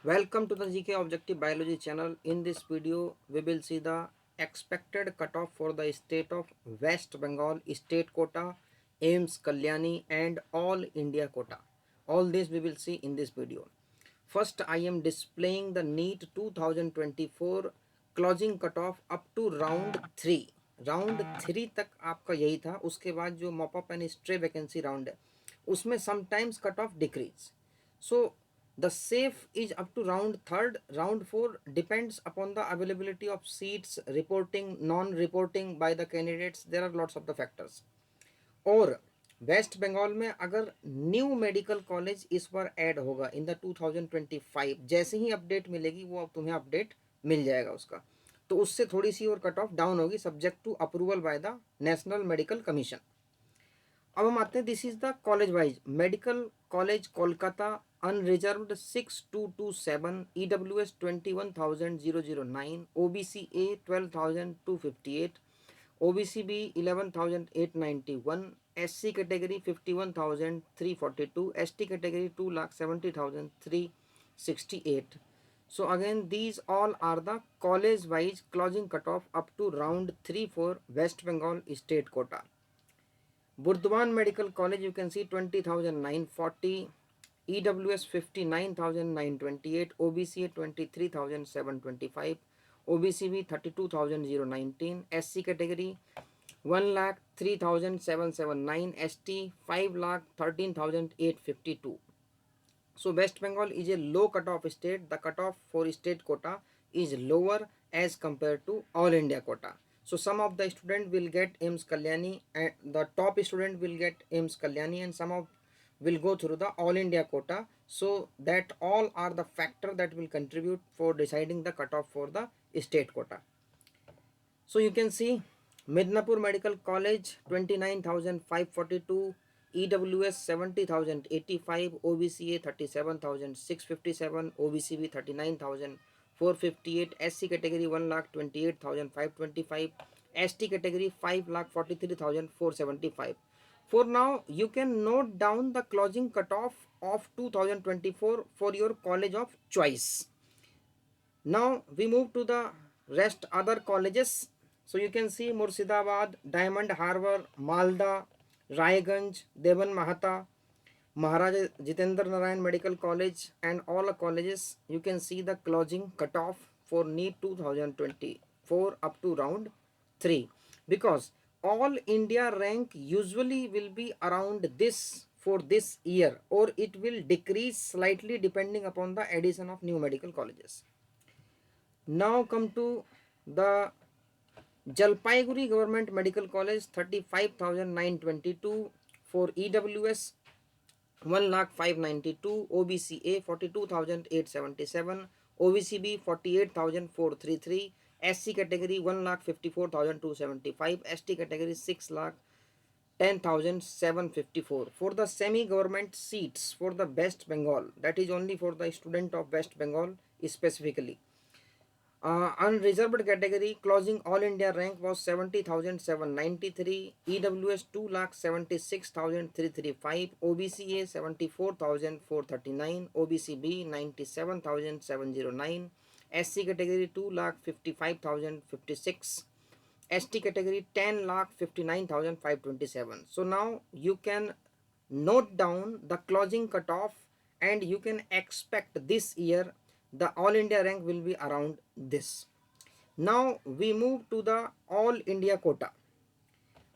Welcome to the GK Objective Biology channel. In this video, we will see the expected cutoff for the state of West Bengal state quota, AIMS Kalyani and All India quota. All this we will see in this video. First, I am displaying the NEET 2024 closing cutoff up to round 3. Round 3 तक आपका यही था. उसके बाद जो mop up and stray vacancy round है उसमें sometimes cut off decrease. So the safe is up to round 3rd. Round 4 depends upon the availability of seats, reporting, non-reporting by the candidates. There are lots of the factors. और waste Bengal में अगर new medical college इस बार add होगा in the 2025, जैसे ही update मिलेगी वो अब तुम्हें अपडेट मिल जाएगा उसका, तो उससे थोड़ी सी और कट ऑफ डाउन होगी subject to approval by the national medical commission. अब हम आते हैं, this is the college wise. Medical college Kolkata unreserved 6227, EWS 21,009, OBCA 12,258, OBCB 11,891, SC category 51,342, ST category 2,70,368. So again these all are the college wise closing cutoff up to round 3 for West Bengal state quota. Burdwan Medical College, you can see 20,940, EWS 59,928, OBCA 23,725, OBCB 32,019, SC category 1,03,779, ST 5,13,852. So West Bengal is a low cutoff state. The cutoff for state quota is lower as compared to All India quota. So some of the student will get AIMS Kalyani, and the top student will get AIMS Kalyani, and some of will go through the All India quota. So that all are the factor that will contribute for deciding the cutoff for the state quota. So you can see Midnapur Medical College 29,542, EWS 70,085, OBCA 37,657, OBCB 39,458, SC category 1,28,525, ST category 5,43,475. For now, you can note down the closing cutoff of 2024 for your college of choice. Now we move to the rest other colleges. So you can see Murshidabad, Diamond Harbour, Malda, Raiganj, Devan Mahata, Maharaja Jitendra Narayan Medical College, and all the colleges. You can see the closing cutoff for NEET 2024 up to round 3, because all India rank usually will be around this for this year, or it will decrease slightly depending upon the addition of new medical colleges. Now come to the Jalpaiguri Government Medical College, 35,922 for EWS 1,05,992, OBCA 42,877, OBCB 48,433, SC category 1,54,275, ST category 6,10,754. For the semi-government seats for the West Bengal, that is only for the student of West Bengal specifically. Unreserved category closing all India rank was 70,793, EWS 2,76,335, OBCA 74,439, OBCB 97,709, SC category 2,55,056, ST category 10,59,527. So now you can note down the closing cutoff, and you can expect this year the all India rank will be around this. Now we move to the all India quota.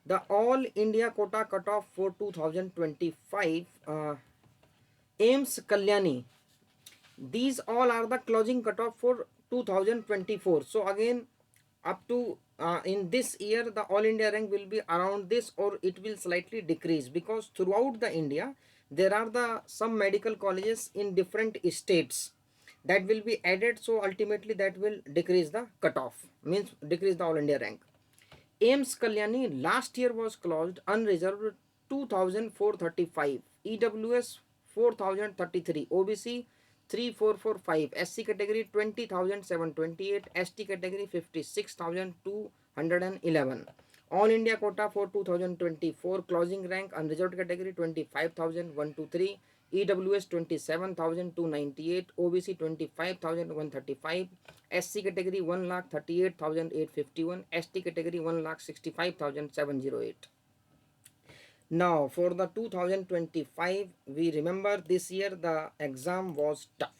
The all India quota cutoff for 2025, AIMS Kalyani, these all are the closing cutoff for 2024. So again, up to in this year the all India rank will be around this, or it will slightly decrease, because throughout the India there are the some medical colleges in different states that will be added. So ultimately that will decrease the cutoff, means decrease the all India rank. AIMS Kalyani last year was closed unreserved 2,435, EWS 4,033, OBC 3,445, SC category 20,728, ST category 56,211. All India quota for 2024 closing rank unreserved category 25,123, EWS 27,298, OBC 25,135, SC category 1,38,851, ST category 1,65,708. Now for the 2025, we remember this year the exam was tough.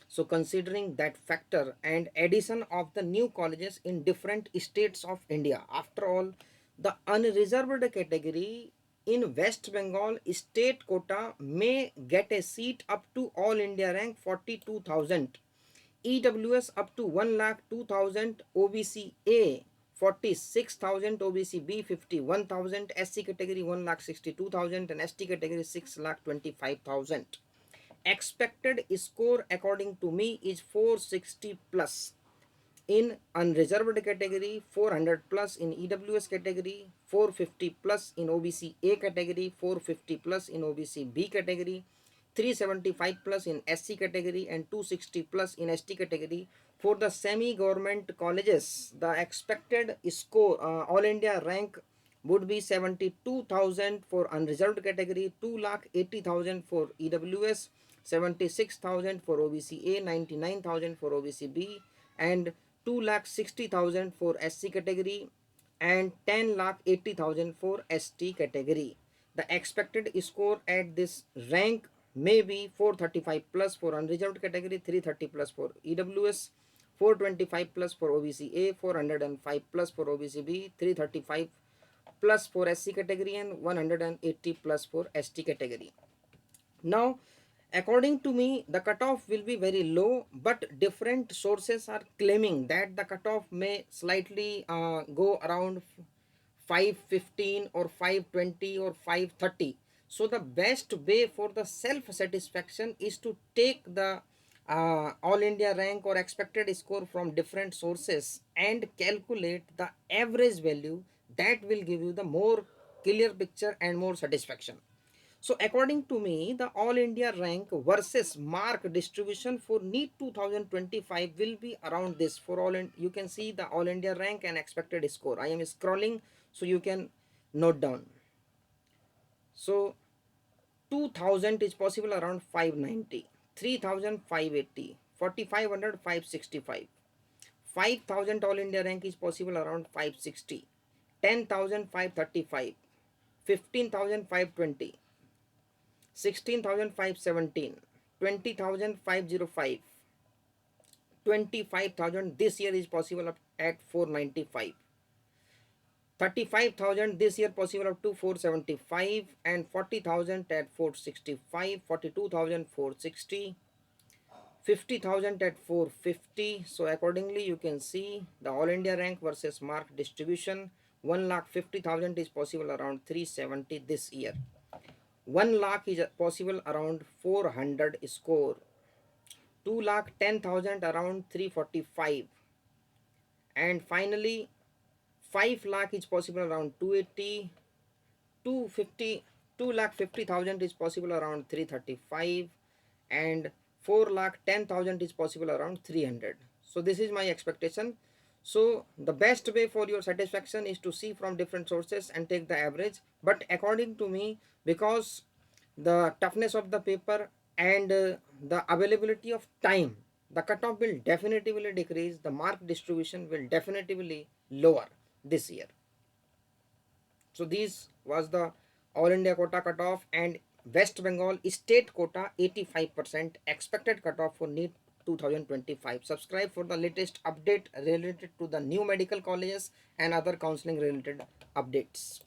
So considering that factor and addition of the new colleges in different states of India, after all, the unreserved category in West Bengal state quota may get a seat up to all India rank 42,000, EWS up to 1,02,000, OBC A 46,000, OBC B 51,000, SC category 1,62,000 and ST category 6,25,000. Expected score according to me is 460 plus in unreserved category, 400 plus in EWS category, 450 plus in OBC A category, 450 plus in OBC B category, 375 plus in SC category and 260 plus in ST category. For the semi-government colleges, the expected score all India rank would be 72,000 for unreserved category, 2,80,000 for EWS, 76,000 for OBC A, 99,000 for OBC B and 2,60,000 for SC category and 10,80,000 for ST category. The expected score at this rank may be 435 plus for unreserved category, 330 plus for EWS, 425 plus for OBC A, 405 plus for OBC B, 335 plus for SC category and 180 plus for ST category. Now according to me the cutoff will be very low, but different sources are claiming that the cutoff may slightly go around 515 or 520 or 530. So the best way for the self satisfaction is to take the all India rank or expected score from different sources and calculate the average value. That will give you the more clear picture and more satisfaction. So according to me, the All India rank versus mark distribution for NEET 2025 will be around this. For all, you can see the All India rank and expected score. I am scrolling so you can note down. So 2000 is possible around 590, 3000 580, 4500 565, 5000 All India rank is possible around 560, 10,000 535, 15,520, 16,517, 20,505, 25,000 this year is possible at 495, 35,000 this year possible up to 475 and 40,000 at 465, 42,000 460, 50,000 at 450. So accordingly you can see the All India rank versus mark distribution. 1,50,000 is possible around 370 this year. 1 lakh is possible around 400 score. 2,10,000 around 345 and finally 5 lakh is possible around 280, 250, 2,50,000 is possible around 335 and 4,10,000 is possible around 300. So this is my expectation. So the best way for your satisfaction is to see from different sources and take the average. But according to me, because the toughness of the paper and the availability of time, the cutoff will definitively decrease, the mark distribution will definitively lower this year. So this was the All India quota cutoff and West Bengal state quota 85% expected cutoff for NEET 2025. Subscribe for the latest update related to the new medical colleges and other counseling related updates.